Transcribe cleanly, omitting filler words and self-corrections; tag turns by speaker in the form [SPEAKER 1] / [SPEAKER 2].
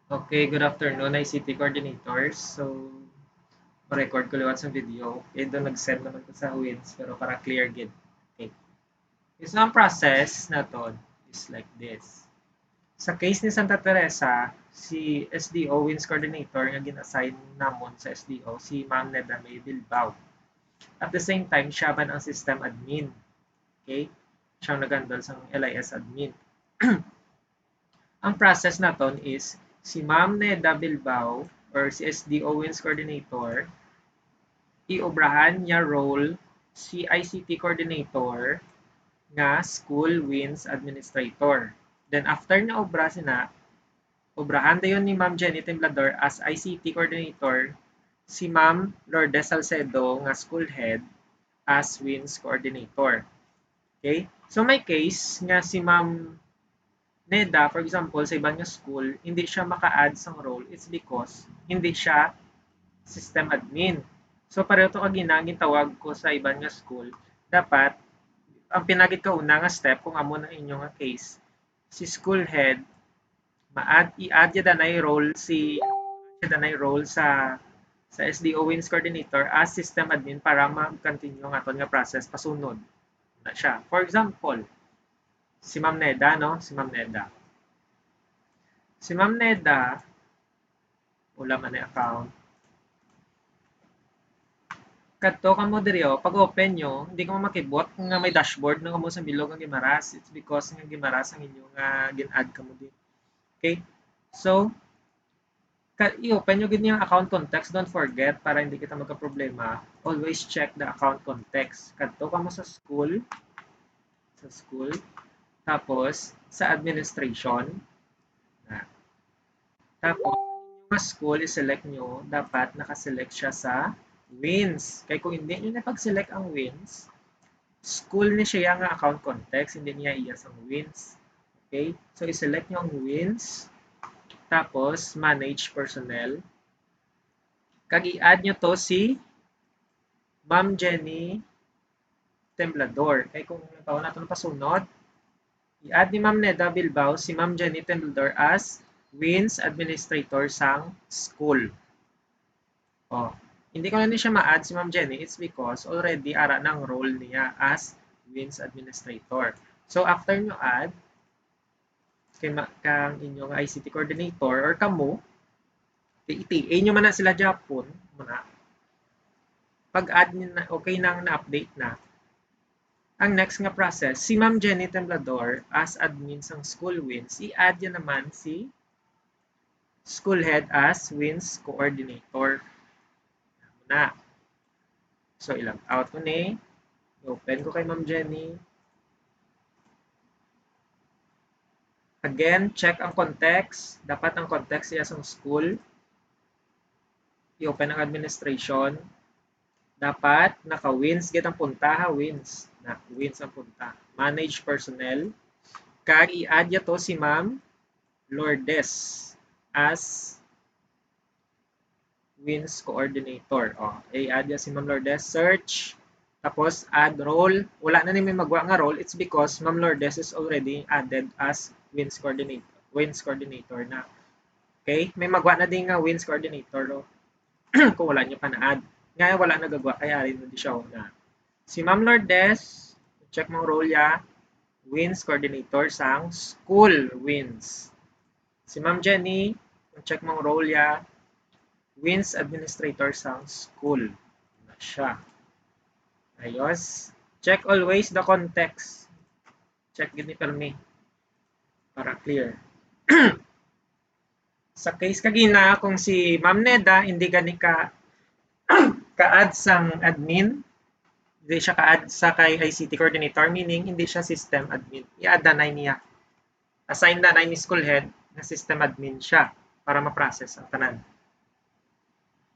[SPEAKER 1] Okay, good afternoon, ICT coordinators. So, record ko liwat sa video. Okay, doon nag-send naman ko sa WINS, pero para clear gid. Okay. Isang process na to is like this. Sa case ni Santa Teresa, si SDO WINS coordinator nga gin-assign namon sa SDO si Ma'am Neda May Bilbao. At the same time, siya man ang system admin. Okay? Siya ang nagandol sa LIS admin. Ang process naton is si Ma'am Neda Bilbao or si SDO WINS coordinator iobrahan niya role si ICT coordinator nga school WINS administrator. Then after na obra sina, obrahan dayon ni Ma'am Jenny Temblador as ICT coordinator si Ma'am Lourdes Salcedo nga school head as WINS coordinator. Okay? So may case nga si Ma'am Neda, for example, sa ibang school, hindi siya maka-add sa role, it's because hindi siya system admin. So, pareho to kaginangin tawag ko sa ibang nga school, dapat, ang pinagit ka una nga step, kung amo na inyo nga case, si school head, i-add ya danay role sa SDO WINS coordinator as system admin para ma-continue nga aton nga process pasunod na siya. For example, si Ma'am Neda, no? Si Ma'am Neda. Si Ma'am Neda, wala man na account. Kadto ka mo diri pag open nyo, hindi ka mo makibot nga may dashboard na kamo sa bilog ang gimaras. It's because nga gimaras ang inyo nga gin-add ka mo din. Okay? So, i-open nyo gid yung account context. Don't forget, para hindi kita magka-problema, always check the account context. Kadto ka mo sa school, tapos sa administration, na. Tapos, yung school, i-select nyo, dapat nakaselect siya sa WINS. Kaya kung hindi nyo napag-select ang WINS, school ni siya nga account context, hindi niya iyas ang WINS. Okay? So, i-select nyo ang WINS, tapos manage personnel. Kag i-add nyo to si Ma'am Jenny Temblador. Kaya kung natawa natin pasunod, i-add ni Ma'am Neda Bilbao si Ma'am Jenny Temblador as WINS Administrator sang school. Oh, hindi ko na siya ma-add si Ma'am Jenny. It's because already ara ng role niya as WINS Administrator. So, after nyo add, kang inyong ICT coordinator or kamo, i-TA nyo man na sila Japon muna. Pag-add nyo na, okay nang na-update na. Ang next nga process, si Ma'am Jenny Temblador as admin sang school WINS, i-add nyo naman si school head as WINS coordinator. Na. So, ilang out ko ni. Open ko kay Ma'am Jenny. Again, check ang context. Dapat ang context siya sa school. I-open ang administration. Dapat naka-WINS git ang punta ha, WINS. WINS ang punta. Manage personnel. Kag i-add to si Ma'am Lourdes as WINS coordinator. I-add si Ma'am Lourdes. Search. Tapos add role. Wala na ni may magwa nga role. It's because Ma'am Lourdes is already added as WINS coordinator na. Okay? May magwa na din nga WINS coordinator kung wala niyo pa na-add. Nga wala nagagawa kaya rin hindi siya na. Si Ma'am Lourdes, check mo role ya, WINS coordinator sang school WINS. Si Ma'am Jenny, check mo role ya, WINS administrator sang school. Na siya. Ayos. Check always the context. Check gini permi para clear. Sa case kagina kung si Ma'am Neda hindi gani ka-add sang admin, hindi siya ka-add sa kay ICT coordinator, meaning hindi siya system admin. I-add na niya. Assign na ni school head na system admin siya para ma-process ang tanan.